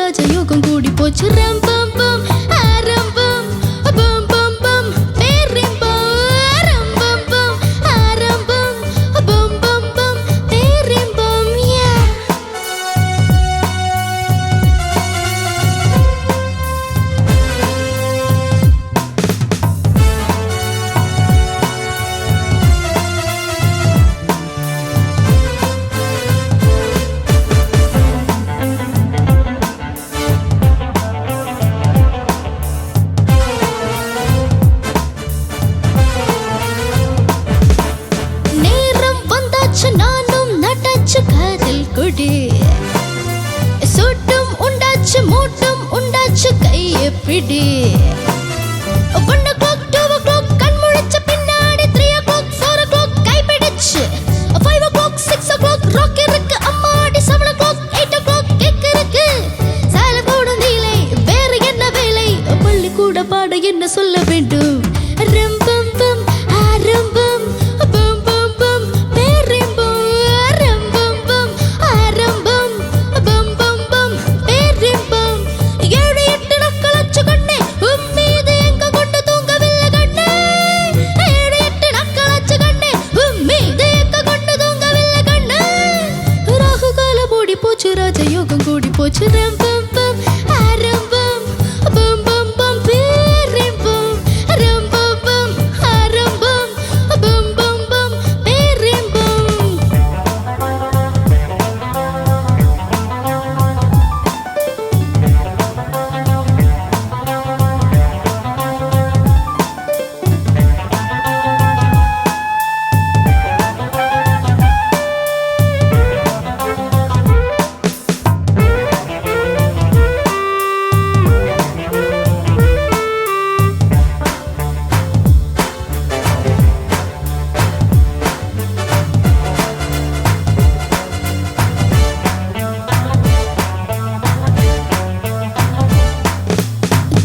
ராஜயோகம் கூடி போச்சு ரம்பம் பம் ஆரம்பம் பம் பம் பம் பேரிம்பம் ஆரம்பம் பம் ஆரம்பம் பம் பம் பம் பேரிம்பம் யா நானும் நட்டாச்சு காதல் கொடி சூட்டும் உண்டாச்சு மூட்டும் உண்டாச்சு கையை பிடி 1 o'clock 2 o'clock கண் முழிச்ச பின்னாடி 3 o'clock 4 o'clock கைப்பிடிச்சு 5 o'clock 6 o'clock ராக் இருக்கு அம்மாடி 7 o'clock 8 o'clock கேக் இருக்கு சால போடும் நீலை வேற என்ன வேலை பள்ளி கூட பாட என்ன சொல்ல வேண்டும் ரம்பம் பம் ஆரம்பம் பம் பம் பம் பேரிம்பம் ஆரம்பம் பம் ஆரம்பம் பம் பம் பம் பேரிம்பம் 7 8 நாட்களாச்சு கண்ணே உம்மீது எங்க கொண்டு தூங்கவில்லை கண்ணே 7 8 நாட்களாச்சு கண்ணே உம்மீது எங்க கொண்டு தூங்கவில்லை கண்ணே ராகு காலம் ஓடி போச்சு ராஜயோகம் கூடி போச்சு ரம்பம் பம் ஆரம்பம் பம் பம் பம் பேரிம்பம் ரம்பம் பம் ஆரம்பம் பம் பம் பம் பேரிம்பம்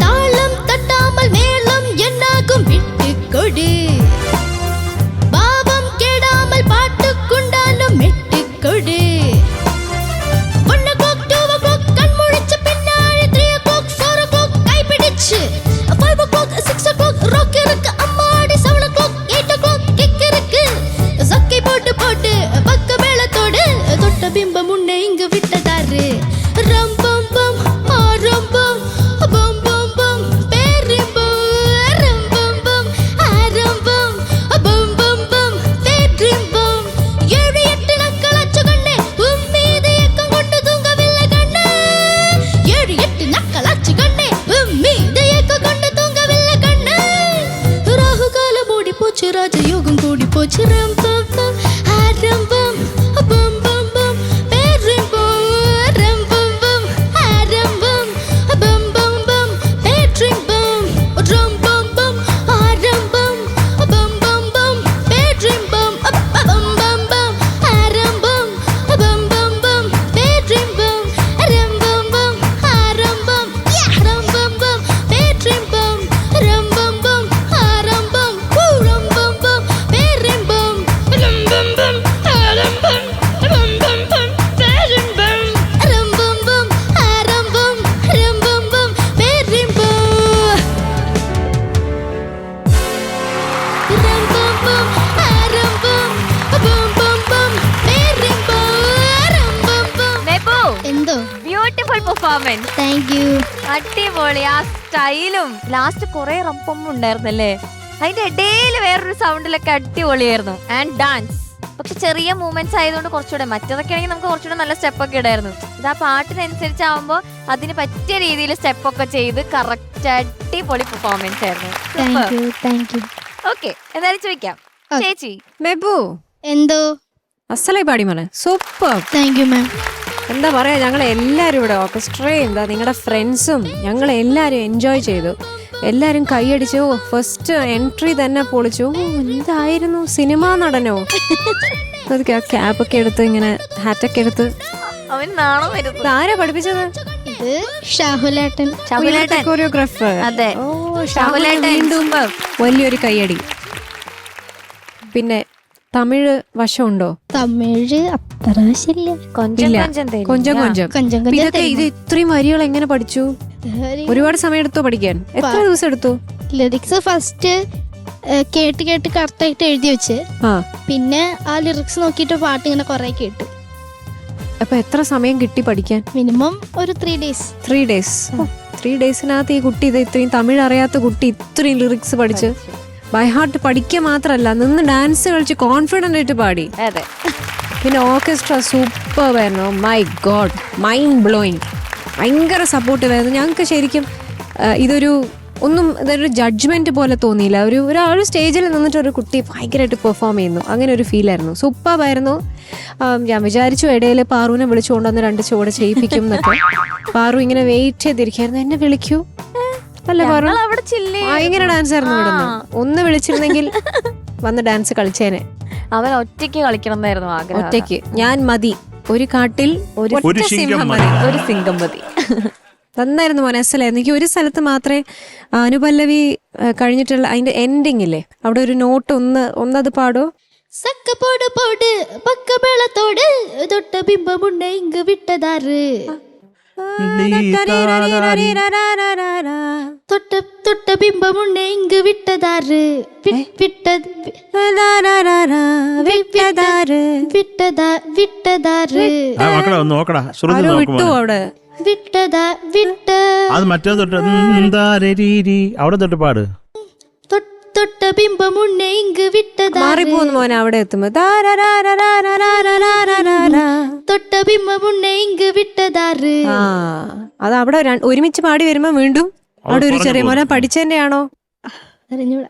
தாளம் தட்டாமல் மேளம் என்னாகும் விட்டு கொடு பாவம் கெடாமல் பாட்டுக்குண்டாலும் மெட்டு கொடு 1 o'clock 2 o'clock கண் முழிச்ச பின்னாடி 3 o'clock 4 o'clock கைப்பிடிச்சு 5 o'clock 6 o'clock ராக் இருக்கு அம்மாடி 7 o'clock 8 o'clock கிக் இருக்கு சக்கை போட்டு போட்டு பக்க மேளத்தோடு தொட்ட பிம்பம் உன்னை இங்கு விட்டதாரு ரம்பம் பம் ஆரம்பம் பம் பம் பம் பேரிம்பம் ரம்பம் பம் ஆரம்பம் பம் பம் பம் பேரிம்பம் 7 8 நாட்களாச்சு கண்ணே உம்மீது ஏக்கம் கொண்டு தூங்கவில்லை கண்ணே 7 8 நாட்களாச்சு கண்ணே உம்மீது ஏக்கம் கொண்டு தூங்கவில்லை கண்ணே ராகு காலம் ஓடி போச்சு ராஜயோகம் கூடி போச்சு ரம்பம் பம் ஆரம்பம் பம் பம் பம் பேரிம்பம் ரம்பம் பம் ஆரம்பம் பம் பம் பம் பேரிம்பம் ரம்பம் பம் ஆரம்பம் பம் பம் பம் பேரிம்பம் பம் பம் பம் ஆரம்பம் பம் பம் பம் பேரிம்பம் ரம்பம் பம் ஆரம்பம் ரம்பம் பம் பேரிம்பம் ரம்பம் பம் ஆரம்பம் ரம்பம் பம் பேரிம்பம் ரம்பம் பம் ஆரம்பம் ரம்பம் பம் பேரிம்பம் ரம்பம் பம் ஆரம்பம் ரம்பம் பம் பேரிம்பம் ரம்பம் பம் ஆரம்பம் பம் பம் பம் பேரிம்பம் ரம்பம் பம் നെബു എന്തോ ബ്യൂട്ടിഫുൾ പെർഫോമൻസ്. താങ്ക് യു അടിപൊളി. ആ സ്റ്റൈലും ലാസ്റ്റ് കുറെ റമ്പും ഉണ്ടായിരുന്നല്ലേ, അതിന്റെ ഇടയിൽ വേറൊരു സൗണ്ടിലൊക്കെ അടിപൊളിയായിരുന്നു. ആൻഡ് ഡാൻസ് പക്ഷെ ചെറിയ മൂവ്മെന്റ്സ് ആയതുകൊണ്ട് കുറച്ചുകൂടെ, മറ്റേതൊക്കെ ആണെങ്കിൽ നമുക്ക് കുറച്ചുകൂടെ നല്ല സ്റ്റെപ്പൊക്കെ ഇടായിരുന്നു. ഇത് ആ പാട്ടിനനുസരിച്ചാവുമ്പോൾ അതിന് പറ്റിയ രീതിയിൽ സ്റ്റെപ്പൊക്കെ ചെയ്ത് കറക്റ്റ് അടിപൊളി പെർഫോമൻസ് ആയിരുന്നു. താങ്ക് യു ഓക്കെ, എന്തായാലും ചോദിക്കാം ചേച്ചി. മെബു എന്തോ അസലായി പാടി മോനെ, സൂപ്പർ. Thank you ma'am. എന്താ പറയാ, ഞങ്ങൾ എല്ലാവരും ഇവിടെ ഓർക്കസ്ട്രയും എന്താ നിങ്ങളുടെ ഫ്രണ്ട്സും ഞങ്ങൾ എല്ലാവരും എൻജോയ് ചെയ്തു. എല്ലാവരും കൈയടിച്ചു. ഫസ്റ്റ് എൻട്രി തന്നെ പൊളിച്ചു. എന്തായിരുന്നു, സിനിമാ നടനോ? അതൊക്കെ ആ ക്യാപ്പൊക്കെ എടുത്ത് ഇങ്ങനെ ഹാറ്റൊക്കെ എടുത്ത്. അവൻ നാണം വരുന്നു. ആരാ പഠിപ്പിച്ചത്? ഇത് ഷാഹുലേട്ടൻ. കൊറിയോഗ്രാഫർ. അതെ, വീണ്ടും വലിയൊരു കൈയടി. പിന്നെ തമിഴ് വശമുണ്ടോ? തമിഴ് അത്ര ശരിയില്ല. കൊഞ്ചം ഇല്ല. കൊഞ്ചം തരും. കൊഞ്ചം കൊഞ്ചം. കൊഞ്ചം അപ്പൊ ഇതൊക്കെ ഇത് ഇത്രയും വരികൾ എങ്ങനെ പഠിച്ചു? ഒരുപാട് സമയം എടുത്തോ പഠിക്കാൻ? എത്ര ദിവസം എടുത്തു? ലിറിക്സ് ഫസ്റ്റ് കേട്ട് കേട്ട് കറക്റ്റായിട്ട് എഴുതി വെച്ച്, ആ പിന്നെ ആ ലിറിക്സ് നോക്കിയിട്ട് പാട്ട് ഇങ്ങനെ കുറെ കേട്ട്. അപ്പൊ എത്ര സമയം കിട്ടി പഠിക്കാൻ? മിനിമം ഒരു 3 days. 3 days. 3 daysനകത്ത് ഈ കുട്ടി ഇത് ഇത്രയും തമിഴ് അറിയാത്ത കുട്ടി ഇത്രയും ലിറിക്സ് പഠിച്ച് ബൈ ഹാർട്ട് പഠിക്കുക മാത്രല്ല, നിന്ന് ഡാൻസ് കളിച്ച് കോൺഫിഡന്റ് ആയിട്ട് പാടി. അതെ. പിന്നെ ഓർക്കസ്ട്ര സൂപ്പർ ആയിരുന്നു. My God, mind blowing. ഭയങ്കര സപ്പോർട്ടീവ് ആയിരുന്നു. ഞങ്ങൾക്ക് ശരിക്കും ഇതൊരു ജഡ്ജ്മെന്റ് പോലെ തോന്നിയില്ല. ഒരാൾ സ്റ്റേജിൽ നിന്നിട്ട് ഒരു കുട്ടി ഭയങ്കരമായിട്ട് പെർഫോം ചെയ്യുന്നു, അങ്ങനെ ഒരു ഫീൽ ആയിരുന്നു. സൂപ്പർ ആയിരുന്നു. ഞാൻ വിചാരിച്ചു ഇടയിൽ പാറുവിനെ വിളിച്ചുകൊണ്ടുവന്ന് 2 ചുവട് ചെയ്യിപ്പിക്കും എന്നൊക്കെ. പാറു ഇങ്ങനെ വെയിറ്റ് ചെയ്തിരിക്കായിരുന്നു, എന്നെ വിളിക്കൂ അല്ല പാറു, അവിടെ ചില്ലി ഭയങ്കര ഡാൻസ് ആയിരുന്നു ഇവിടുന്ന്. ഒന്ന് വിളിച്ചിരുന്നെങ്കിൽ വന്ന് ഡാൻസ് കളിച്ചേനെ. അവൻ ഒറ്റയ്ക്ക് കളിക്കണം എന്നായിരുന്നു ആഗ്രഹം. ഒറ്റയ്ക്ക് ഞാൻ മതി, ഒരു കാട്ടിൽ ഒരു സിംഹം മതി. ഒരു സിംഗം മതി. നന്നായിരുന്നു, മനസ്സിലായിരുന്നു. എനിക്ക് ഒരു സ്ഥലത്ത് മാത്രമേ അനുപല്ലവി കഴിഞ്ഞിട്ടുള്ള അതിന്റെ എൻഡിങ് ഇല്ലേ, അവിടെ ഒരു നോട്ട് ഒന്നത് പാടോ. സക്ക പോട് പോട് പക്ക വെള്ളത്തോട് തൊട്ട ബിംബമുണ്ട് ഇങ്ങ് വിട്ടതാറ്, തൊട്ട ബിംബമുണ്ട് ഇങ്ങ് വിട്ടതാറ്, വിട്ടതാറ് വിട്ടു അവിടെ അത് മറ്റേ തൊട്ട് അവിടെ തൊട്ട് പാട്. തൊട്ട ബിംബമുണ്ട് ഇങ്ങ് വിട്ടതാറ്, മാറിപ്പോന്ന് മോനെ അവിടെ എത്തുമ്പോ. തൊട്ട ബിംബമുണ്ട് ഇങ്ങ് വിട്ടതാറ്. ആ അത് അവിടെ ഒരുമിച്ച് പാടി വരുമ്പോ വീണ്ടും അവിടെ ഒരു ചെറിയ മോനെ പഠിച്ചതിന്റെ ആണോ അറിഞ്ഞൂടാ.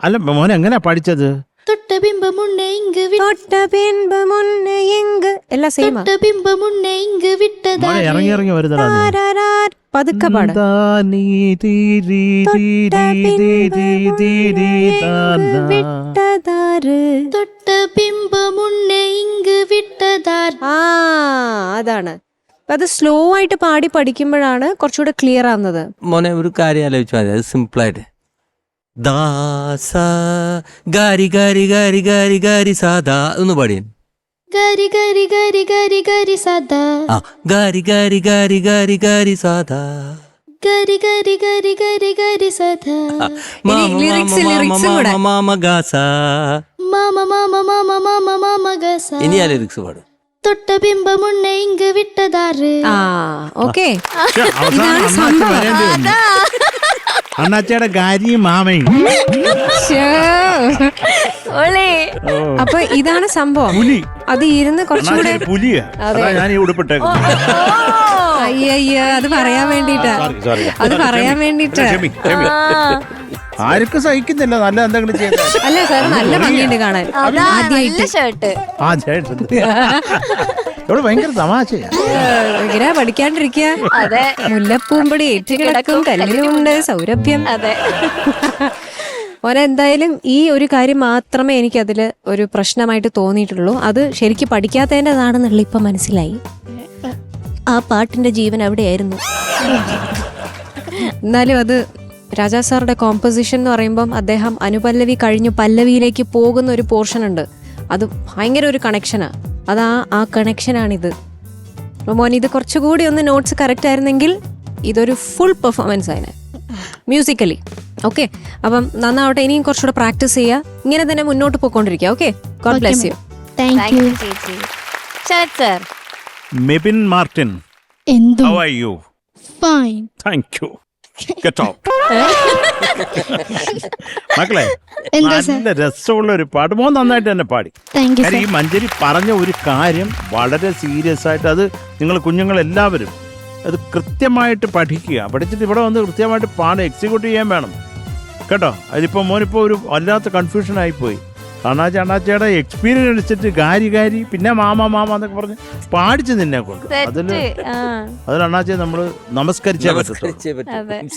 അല്ല മോനെ എങ്ങനെയാ പഠിച്ചത്? തൊട്ട ബിംബമുണ്ട് ഇങ്ങ് എല്ലാം സെയിമാ. തൊട്ട ബിംബമുണ്ട് ഇങ്ങ് വിട്ടതാറ്. ഇറങ്ങി ഇറങ്ങി വരുന്നതാ. പതുക്കെ പാടാ. തൊട്ട ബിംബമുണ്ട് ഇങ്ങ് വിട്ടതാറ്. ആ അതാണ്. അത് സ്ലോ ആയിട്ട് പാടി പഠിക്കുമ്പോഴാണ് കുറച്ചുകൂടെ ക്ലിയർ ആവുന്നത്. മോനെ ഒരു കാര്യം ആലോചിച്ചാൽ മതി, അത് സിമ്പിളായിട്ട്. ദാസ ഗാരി ഗാരി ഗാരി ഗാരി ഗാരി സാദാ ഒന്ന് പാടിയൻ. ഗരി ഗരി ഗരി ഗരി ഗരി സദാ, ആ ഗാരി ഗാരി ഗാരി ഗാരി ഗാരി സാദാ, ഗരി ഗരി ഗരി ഗരി ഗരി സദാ, mama Gaza. Mama mama mama mama mama Gaza. ഇനി ആ ലിറിക്സ് പാടും. തൊട്ട ബിംബമുണ്ട് ഇങ്ങ് വിട്ടതാറ്. ആ ഓക്കെ. അവസാനം അണ്ണാച്ചയുടെ ഗാരിയും മാമയും. അപ്പൊ ഇതാണ് സംഭവം. പുലി. അത് ഇരുന്ന് കുറച്ചുകൂടെ പുലിയാ. ഞാൻ ഈ ഉടുപ്പിട്ടേക്കും. അയ്യ അത് പറയാൻ വേണ്ടിട്ടാ, അത് പറയാൻ വേണ്ടിട്ടാ. ആർക്കും സഹിക്കുന്നില്ല, നല്ല എന്തെങ്കിലും ചെയ്ത. അല്ല സാർ, നല്ല ഭംഗിയുണ്ട് കാണാൻ. നല്ല ഷർട്ട്. ആ ചേട്ടൻ ഇവിടെ ഭയങ്കര തമാശയാ. ഇങ്ങനെ പഠിക്കാണ്ടിരിക്കുക. അതെ. മുല്ലപ്പൂമ്പടി ഏറ്റുകിടക്കും കല്ലിലുണ്ട് സൗരഭ്യം. അതെ. എന്തായാലും ഈ ഒരു കാര്യം മാത്രമേ എനിക്കതിൽ ഒരു പ്രശ്നമായിട്ട് തോന്നിയിട്ടുള്ളൂ. അത് ശരിക്കും പഠിക്കാത്തതിൻ്റെതാണെന്നുള്ള ഇപ്പൊ മനസ്സിലായി. ആ പാട്ടിന്റെ ജീവൻ അവിടെയായിരുന്നു. എന്നാലും അത് രാജാ സാറുടെ കോമ്പോസിഷൻ എന്ന് പറയുമ്പം അദ്ദേഹം അനുപല്ലവി കഴിഞ്ഞു പല്ലവിയിലേക്ക് പോകുന്ന ഒരു പോർഷൻ ഉണ്ട്. അത് ഭയങ്കര ഒരു കണക്ഷനാണ്. അത് ആ കണക്ഷനാണിത്. മോൻ ഇത് കുറച്ചുകൂടി ഒന്ന് നോട്ട്സ് കറക്റ്റ് ആയിരുന്നെങ്കിൽ ഇതൊരു ഫുൾ പെർഫോമൻസ് ആയിരുന്നു മ്യൂസിക്കലി. ഓക്കെ, അപ്പം നന്നാവട്ടെ. ഇനിയും കുറച്ചുകൂടെ പ്രാക്ടീസ് ചെയ്യുക. ഇങ്ങനെ തന്നെ മുന്നോട്ട് പോയിക്കൊണ്ടിരിക്കുക. Okay, God bless you. Thank you ചേച്ചി. ശരത് സർ. മെബിൻ മാർട്ടിൻ, എന്തു how are you? Fine. Thank you. Get out. മക്കളെ, എന്താ നല്ല രസമുള്ള ഒരു പാട്ട്. മോൻ നന്നായിട്ട് തന്നെ പാടി. താങ്ക് യു കാര്യം ഈ മഞ്ജരി പറഞ്ഞ ഒരു കാര്യം വളരെ സീരിയസ് ആയിട്ട്, അത് നിങ്ങൾ കുഞ്ഞുങ്ങളെല്ലാവരും അത് കൃത്യമായിട്ട് പഠിക്കുക. പഠിച്ചിട്ട് ഇവിടെ വന്ന് കൃത്യമായിട്ട് പാട് എക്സിക്യൂട്ട് ചെയ്യാൻ വേണം കേട്ടോ. അതിപ്പോൾ മോനിപ്പോൾ ഒരു വല്ലാത്ത കൺഫ്യൂഷൻ ആയിപ്പോയി. അണ്ണാച്ചയുടെ എക്സ്പീരിയൻസ് അടിച്ചിട്ട് ഗാരി പിന്നെ മാമ എന്നൊക്കെ പറഞ്ഞ് പാടിച്ച് നിന്നെ കൊണ്ട് അതിൽ അണ്ണാച്ചെ നമ്മള് നമസ്കരിച്ചേ പറ്റത്തുള്ളൂ.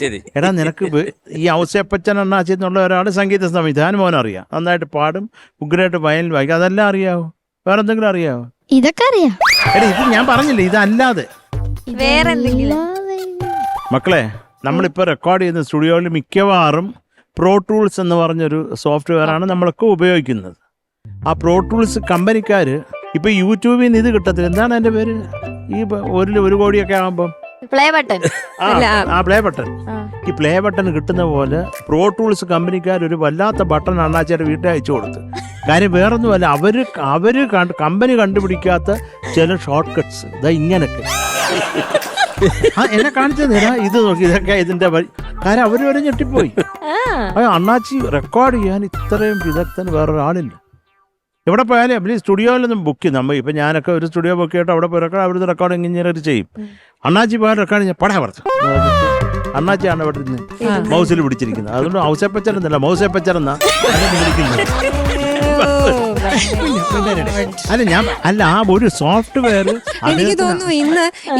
ശരി. എടാ, നിനക്ക് ഈ ഔസേപ്പച്ചൻ അണ്ണാച്ചി എന്നുള്ള ഒരാൾ സംഗീത സംവിധാനം മോനറിയാം, നന്നായിട്ട് പാടും, ഉഗ്രനായിട്ട് വയലിൻ വായിക്കും, അതെല്ലാം അറിയാവോ? വേറെ എന്തെങ്കിലും അറിയാവോ? ഇതൊക്കെ അറിയാം. എടാ, ഇത് ഞാൻ പറഞ്ഞില്ലേ, ഇതല്ലാതെ വേറെ എന്തെങ്കിലും. മക്കളെ, നമ്മളിപ്പോൾ റെക്കോർഡ് ചെയ്യുന്ന സ്റ്റുഡിയോയിൽ മിക്കവാറും പ്രോ ടൂൾസ് എന്ന് പറഞ്ഞൊരു സോഫ്റ്റ്വെയർ ആണ് നമ്മളൊക്കെ ഉപയോഗിക്കുന്നത്. ആ പ്രോ ടൂൾസ് കമ്പനിക്കാര് ഇപ്പൊ യൂട്യൂബിൽ നിന്ന് ഇത് കിട്ടത്തില്ല. എന്താണ് എന്റെ പേര്? ഈ 1 കോടിയൊക്കെ ആകുമ്പം പ്ലേ ബട്ടൺ. ആ പ്ലേ ബട്ടൺ. ഈ പ്ലേ ബട്ടൺ കിട്ടുന്ന പോലെ പ്രോ ടൂൾസ് കമ്പനിക്കാർ ഒരു വല്ലാത്ത ബട്ടൺ അണ്ണാച്ചിയുടെ വീട്ടിൽ അയച്ചു കൊടുത്ത്. കാര്യം വേറൊന്നുമല്ല, അവര് കമ്പനി കണ്ടുപിടിക്കാത്ത ചില ഷോർട്ട് കട്ട്സ് ഇതാ ഇങ്ങനൊക്കെ എന്നെ കാണിച്ചു തരാ. ഇത് നോക്കി, ഇതൊക്കെ ഇതിന്റെ കാര്യം അവര് വരെ ഞെട്ടിപ്പോയി. അണ്ണാച്ചി റെക്കോർഡ് ചെയ്യാൻ ഇത്രയും വിദഗ്ധൻ വേറൊരാളില്ല. എവിടെ പോയാലും നമ്മൾ ഈ സ്റ്റുഡിയോയിലൊന്നും ബുക്ക് ചെയ്യും. നമ്മൾ ഇപ്പം ഞാനൊക്കെ ഒരു സ്റ്റുഡിയോ ബുക്ക് ചെയ്തിട്ട് അവിടെ പോയി റെക്കോർഡ്, അവിടുത്തെ റെക്കോർഡ് എഞ്ചിനീയർ ചെയ്യും. അണ്ണാച്ചി പോയാൽ റെക്കോർഡ് ഞാൻ പടയാ പറഞ്ഞു. അണ്ണാച്ചിയാണ് അവിടെ നിന്ന് മൗസിൽ പിടിച്ചിരിക്കുന്നത്. അതുകൊണ്ട് ഔസേപ്പച്ചനെന്നല്ല, മൗസേപ്പച്ചനെന്നാ വിളിക്കുന്നത്. അല്ല ആ ഒരു സോഫ്റ്റ്വെയർ. എനിക്ക് തോന്നുന്നു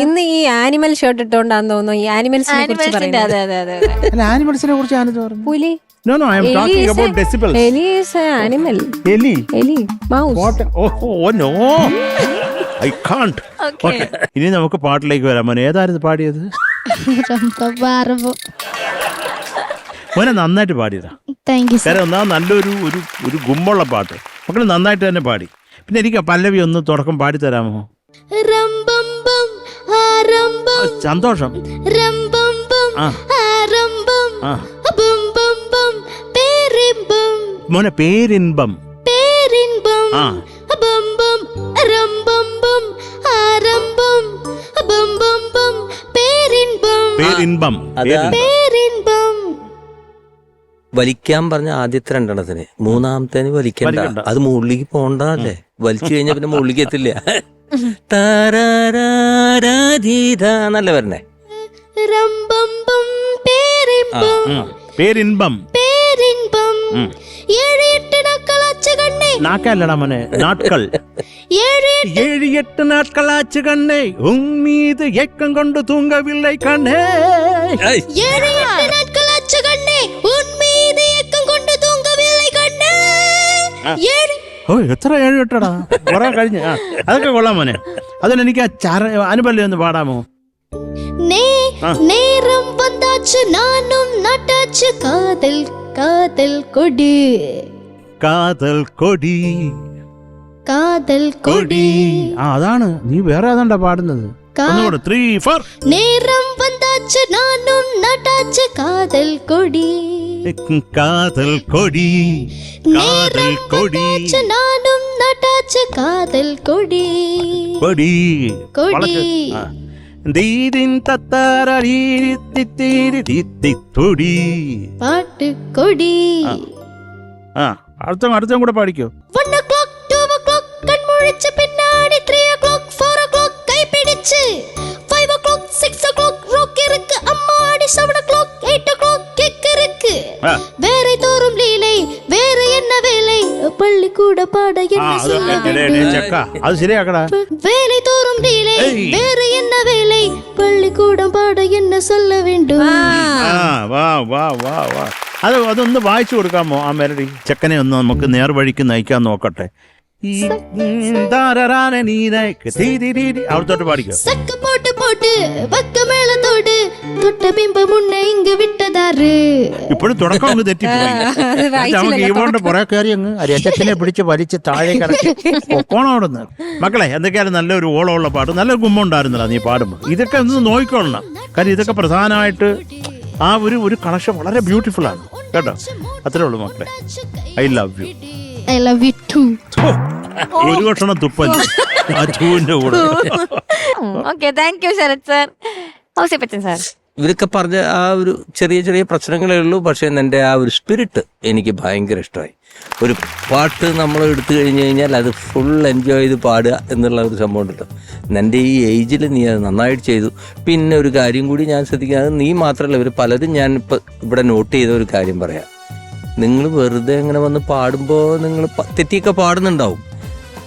ഇന്ന് ഈ ആനിമൽ ഷർട്ട് ഇട്ടോണ്ടാന്ന് തോന്നുന്നു ഈ ആനിമൽസിനെ കുറിച്ച് പറയുന്നത്. അല്ല, ആനിമൽസിനെ കുറിച്ച് ഞാനത് പറഞ്ഞു. പുലി. No, I am talking about decibels. Ellie is an animal. Ellie. Mouse. What? Oh, no. I can't. Okay. ഇനി നമുക്ക് പാട്ടിലേക്ക് വരാം. മോനെ ഏതായിരുന്നു പാടിയത്? മോനെ നന്നായിട്ട് പാടിയതാ. കാരണം ഒന്നാ നല്ലൊരു ഒരു ഗുമ്മുള്ള പാട്ട്. മക്കള് നന്നായിട്ട് തന്നെ പാടി. പിന്നെ എനിക്ക് പല്ലവി ഒന്ന് തുടക്കം പാടി തരാമോ? സന്തോഷം. മോനെ പേരിൻപം. പേരിൻപം. വലിക്കാൻ പറഞ്ഞ ആദ്യത്തെ 2 മൂന്നാമത്തേന് വലിക്കണ്ട. അത് മുകളിലേക്ക് പോണ്ടല്ലേ. വലിച്ചു കഴിഞ്ഞാ പിന്നെ മുകളിലേക്ക് എത്തില്ല. നല്ല വരണേ. പേരിൻപം. നാക്കല്ലടാ മോനെ, നാട്കൾ. 7-8 നാட்களாச்சு கண்ணே உன் மீது ஏக்கம் கொண்டு தூங்கவில்லை கண்ணே. 7-8 நாட்களாச்சு கண்ணே உன் மீது ஏக்கம் கொண்டு தூங்கவில்லை கண்ணே. ഓ എത്ര 7-8ടാ കുറെ കഴിഞ്ഞ്. അതൊക്കെ കൊള്ളാം മോനെ. അതുകൊണ്ട് എനിക്ക് ആ അനുപല്ലി ഒന്ന് പാടാമോ? நேரம் வந்தாச்சு நானும் நட்டாச்சு காதல் காதல் கொடி. കാതൽ കൊടി. காதல் கொடி. അതാണ്. നീ വേറെ ഏതാണ്ടാ പാടുന്നത്? 3, 4. நேரம் வந்தாச்சு நானும் நட்டாச்சு காதல் கொடி. കാതൽ കൊടി. കാതൽ കൊടി. நானும் நட்டாச்சு காதல் கொடி. കൊടി. கொடி. ദീദിൻ തത്താരീരി തിത്തിരി പാട്ട് കൊടി. അടുത്തും കൂടെ പാടിക്കോ. 1 o'clock 2 o'clock കൺമുഴിച്ച് പിന്നാടി 3 o'clock 4 o'clock കൈപിടിച്ച് 5 o'clock 6 o'clock rock ഇருக்கு അമ്മാടി 7 o'clock 8 o'clock kick இருக்கு. வேரை தோறும் லீலை வேறு என்ன வேலை பள்ளிக்கூட பாட என்ன சொல்ல வேண்டும். അത് ശരിയാക്കടാ. வேலை தோறும் லீலை வேறு என்ன வேலை பள்ளிக்கூடம் பாட என்ன சொல்ல வேண்டும். അതൊന്ന് വായിച്ചു കൊടുക്കാമോ ആ മെലഡി? ചെക്കനെ ഒന്ന് നമുക്ക് നേർവഴിക്ക് നയിക്കാൻ നോക്കട്ടെ. അവിടത്തോട്ട് പാടിക്കോ. சக்கு போட்டு போட்டு பக்க மேளத்தோடு தொட்ட பிம்ப முன்ன இங்கு விட்டதாரு. ഇപ്പോഴും തുടക്കം അങ്ങ് തെറ്റിപ്പോയി. കീബോർഡിന്റെ പുറകെ കയറി അങ്ങ് രജത്തിനെ പിടിച്ച് വലിച്ച് താഴെ കിടക്കി പൊക്കോണം അവിടെ നിന്ന്. മക്കളെ എന്തൊക്കെയാലും നല്ലൊരു ഓളമുള്ള പാട്ട്, നല്ല ഗുമ്മുണ്ടായിരുന്നില്ല നീ പാടുമ്പോൾ. ഇതൊക്കെ ഒന്ന് നോക്കിക്കൊള്ളണം. കാര്യം ഇതൊക്കെ പ്രധാനമായിട്ട് ആ ഒരു കണക്ഷൻ വളരെ ബ്യൂട്ടിഫുൾ ആണ് കേട്ടോ. അത്രേ ഉള്ളൂ മക്കളെ. I love you. I love you too. ഒരു കഷണം തുപ്പല്ല ആ ചൂവിന്റെ കൂടെ. Okay, thank you Sarath sir. Ouseppachan sir, ഇവരൊക്കെ പറഞ്ഞ ആ ഒരു ചെറിയ പ്രശ്നങ്ങളേ ഉള്ളൂ. പക്ഷേ എൻ്റെ ആ ഒരു സ്പിരിറ്റ് എനിക്ക് ഭയങ്കര ഇഷ്ടമായി. ഒരു പാട്ട് നമ്മൾ എടുത്തു കഴിഞ്ഞ് കഴിഞ്ഞാൽ അത് ഫുൾ എൻജോയ് ചെയ്ത് പാടുക എന്നുള്ള ഒരു സംഭവം ഉണ്ടല്ലോ. എൻ്റെ ഈ ഏജിൽ നീ അത് നന്നായിട്ട് ചെയ്തു. പിന്നെ ഒരു കാര്യം കൂടി ഞാൻ ശ്രദ്ധിക്കുന്നത്, നീ മാത്രമല്ല ഇവർ പലരും ഞാൻ ഇപ്പം ഇവിടെ നോട്ട് ചെയ്ത ഒരു കാര്യം പറയാം. നിങ്ങൾ വെറുതെ ഇങ്ങനെ വന്ന് പാടുമ്പോൾ നിങ്ങൾ തെറ്റിയൊക്കെ പാടുന്നുണ്ടാവും.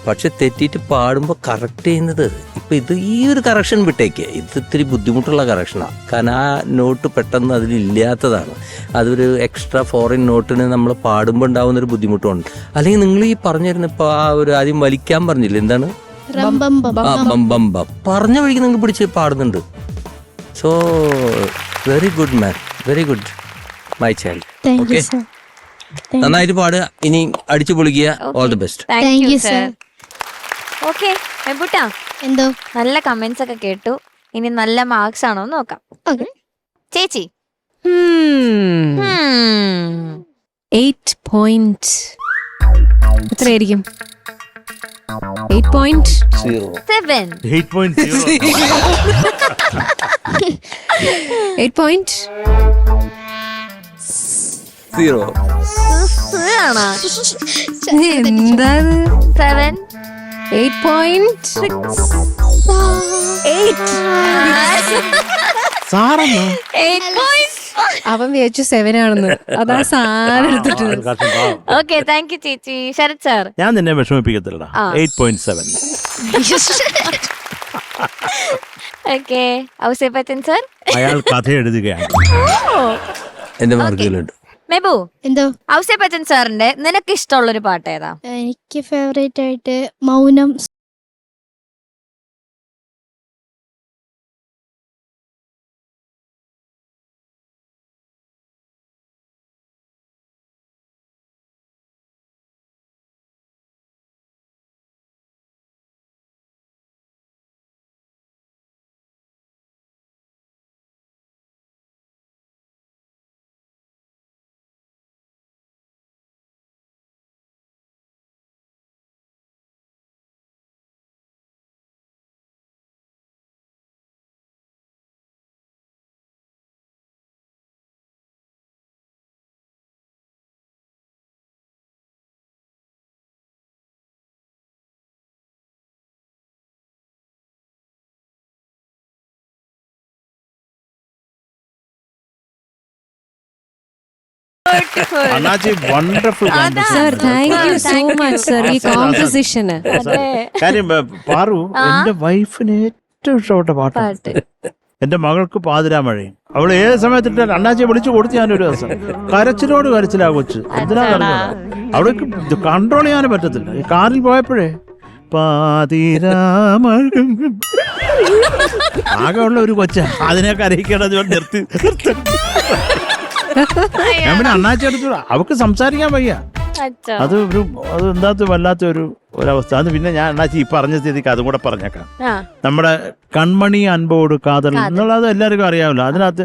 പക്ഷെ തെറ്റിയിട്ട് പാടുമ്പോൾ കറക്റ്റ് ചെയ്യുന്നത് ഇപ്പം ഇത് ഈ ഒരു കറക്ഷൻ വിട്ടേക്ക്. ഇത് ഇത്തിരി ബുദ്ധിമുട്ടുള്ള കറക്ഷനാണ്. കാരണം ആ നോട്ട് പെട്ടെന്ന് അതിലില്ലാത്തതാണ്. അതൊരു എക്സ്ട്രാ ഫോറിൻ നോട്ടിന് നമ്മൾ പാടുമ്പോൾ ഉണ്ടാവുന്നൊരു ബുദ്ധിമുട്ടുണ്ട്. അല്ലെങ്കിൽ നിങ്ങൾ ഈ പറഞ്ഞിരുന്ന ഇപ്പോൾ ആ ഒരു ആദ്യം വലിക്കാൻ പറഞ്ഞില്ല, എന്താണ് പറഞ്ഞ വഴിക്ക് നിങ്ങൾ പിടിച്ച് പാടുന്നുണ്ട്. So very good man, very good my child. Okay, നന്നായിട്ട് പാടുക, ഇനി അടിച്ചു പൊളിക്കുക. All the best. Thank you sir. Okay മെബുട്ടാ, എന്തോ നല്ല കമന്റ്സ് ഒക്കെ കേട്ടു. ഇനി നല്ല മാർക്സ് ആണോ നോക്കാം. ഓക്കെ. ചേച്ചി 8 പോയിന്റ് എത്രയായിരിക്കും? 8.7. 7. 0. ആണോ? എന്താ 7. 8.6. സാറെന്നോ 8. അവൻ വിചാരിച്ചു 7 ആണെന്ന്. അതാ സാധനം എടുത്തിട്ട്. ഓക്കെ, താങ്ക് യു ചേച്ചി. ശരത് സാർ. ഞാൻ നിന്നെ വിഷമിപ്പിക്കത്തില്ലടാ. 8.7. Okay, Ouseppachan sir. അയാൾ കഥ എഴുതുകയാണ്. എന്റെ മാർക്കുകളുണ്ട്. മെബു, എന്തോ ഔസേപ്പച്ചൻ സാറിന്റെ നിനക്ക് ഇഷ്ടമുള്ളൊരു പാട്ട് ഏതാ? എനിക്ക് ഫേവറേറ്റ് ആയിട്ട് മൗനം. അണ്ണാച്ചി wonderful sir thank you so much sir ഈ കോമ്പോസിഷന്. കാര്യം പാറു എന്റെ വൈഫിന് ഏറ്റവും ഇഷ്ടപ്പെട്ട പാട്ട്. എന്റെ മകൾക്ക് പാതിരാമഴയും. അവൾ ഏത് സമയത്തിട്ട് അണ്ണാച്ചിയെ വിളിച്ചു കൊടുത്ത് ഞാനൊരു ദിവസം കരച്ചിലോട് കരച്ചിലാ കൊച്ച്. എന്തിനാ അവൾക്ക് കൺട്രോൾ ചെയ്യാനും പറ്റത്തില്ല. ഈ കാറിൽ പോയപ്പോഴേ പാതിരാമഴ ആകെ ഉള്ള ഒരു കൊച്ച അതിനെ കരയിക്കണത് നിർത്തി ഞാൻ പിന്നെ അണ്ണാച്ചി എടുത്തു. അവക്ക് സംസാരിക്കാൻ വയ്യ. അത് എന്താത്ത വല്ലാത്ത ഒരവസ്ഥ. അത് പിന്നെ ഞാൻ അണ്ണാച്ചി ഈ പറഞ്ഞ സ്ഥിതിക്ക് അതും കൂടെ പറഞ്ഞേക്കാം. നമ്മുടെ കൺമണി അൻപോട് കാതൽ എന്നുള്ളത് എല്ലാവർക്കും അറിയാമല്ലോ. അതിനകത്ത്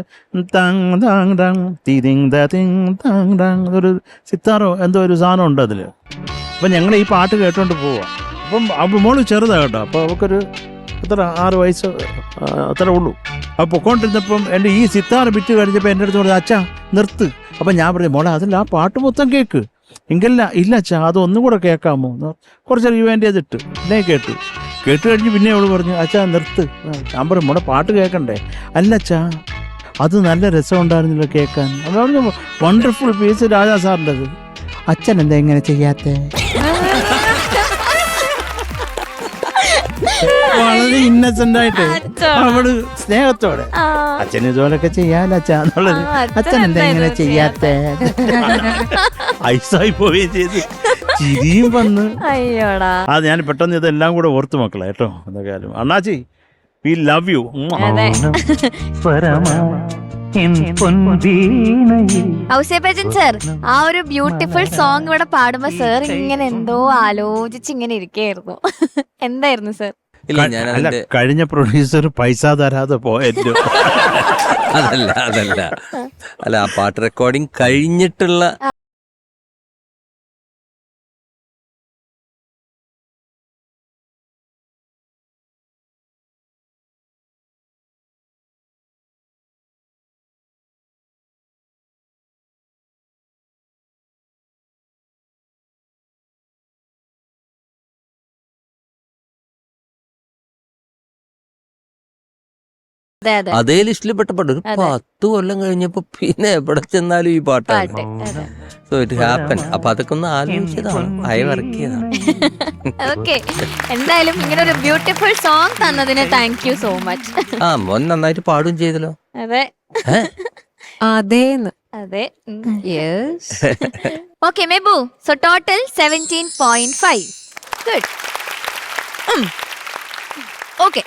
ഒരു സിത്താറോ എന്തോ ഒരു സാധനം ഉണ്ട് അതില്. അപ്പൊ ഞങ്ങൾ ഈ പാട്ട് കേട്ടോണ്ട് പോവാ. അപ്പം മോള് ചെറുതാ കേട്ടോ. അപ്പൊ അവക്കൊരു എത്ര 6 വയസ്സ് അത്ര ഉള്ളൂ. അപ്പോൾ പൊക്കോണ്ടിരുന്നപ്പം എൻ്റെ ഈ സിത്താറ് ബിറ്റ് കഴിഞ്ഞപ്പോൾ എൻ്റെ അടുത്ത് പറഞ്ഞു അച്ഛാ നിർത്ത്. അപ്പം ഞാൻ പറഞ്ഞു മോളെ അതിൽ ആ പാട്ട് മൊത്തം കേക്ക്. എങ്കില്ല ഇല്ല അച്ഛാ അതൊന്നും കൂടെ കേൾക്കാമോ? കുറച്ച് റിവൈൻഡ് ചെയ്തിട്ട് പിന്നെ കേട്ടു കഴിഞ്ഞ് പിന്നെ അവള് പറഞ്ഞു അച്ഛാ നിർത്ത്. ഞാൻ പറഞ്ഞു മോളെ പാട്ട് കേൾക്കണ്ടേ? അല്ല അച്ഛാ അത് നല്ല രസമുണ്ടായിരുന്നല്ലോ കേൾക്കാൻ. അത് പറഞ്ഞു വണ്ടർഫുൾ പീസ് രാജാ സാറിൻ്റെത്. അച്ഛൻ എന്താ ഇങ്ങനെ ചെയ്യാത്തേ? വളരെ ഇന്നസെന്റ് ആയിട്ട് അവള് സ്നേഹത്തോടെ അച്ഛൻ ഇതുപോലൊക്കെ ചെയ്യാല അച്ഛന്നുള്ളത്. അച്ഛൻ എന്താ ഇങ്ങനെ ചെയ്യാത്ത? ഐസായി പോവുകയും ചെയ്ത് ചിരിയും വന്ന്. അത് ഞാൻ പെട്ടെന്ന് ഇതെല്ലാം കൂടെ ഓർത്തു മക്കളെ കേട്ടോ. എന്തൊക്കെയാലും അണ്ണാച്ചി we love you. Ouseppachan sir ആ ഒരു ബ്യൂട്ടിഫുൾ സോങ് ഇവിടെ പാടുമ്പോ സർ ഇങ്ങനെ എന്തോ ആലോചിച്ച് ഇങ്ങനെ ഇരിക്കായിരുന്നു. എന്തായിരുന്നു സർ? അല്ല കഴിഞ്ഞ പ്രൊഡ്യൂസർ പൈസ തരാതെ പോയല്ലോ. അതല്ല അല്ല ആ പാട്ട് റെക്കോർഡിങ് കഴിഞ്ഞിട്ടുള്ള അതേ ലിസ്റ്റിൽ പെട്ട പാട്ട്. ഒരു 10 കൊല്ലം കഴിഞ്ഞപ്പോ പിന്നെ എവിടെ ചെന്നാലും ഈ പാട്ടാണ്. So it happen. അപ്പൊ അതൊക്കെ ഒന്ന് ആലോചിച്ചതാണ്, അയവിറക്കിയതാണ്. ഓക്കെ, എന്തായാലും ഇങ്ങനെ ഒരു ബ്യൂട്ടിഫുൾ സോങ് തന്നതിന് താങ്ക് യു സോ മച്ച്. ആ മോൻ നന്നായിട്ട് പാടും ചെയ്തല്ലോ. അതെ അതെ. Okay മെബു, so total 17.5. Good. Okay.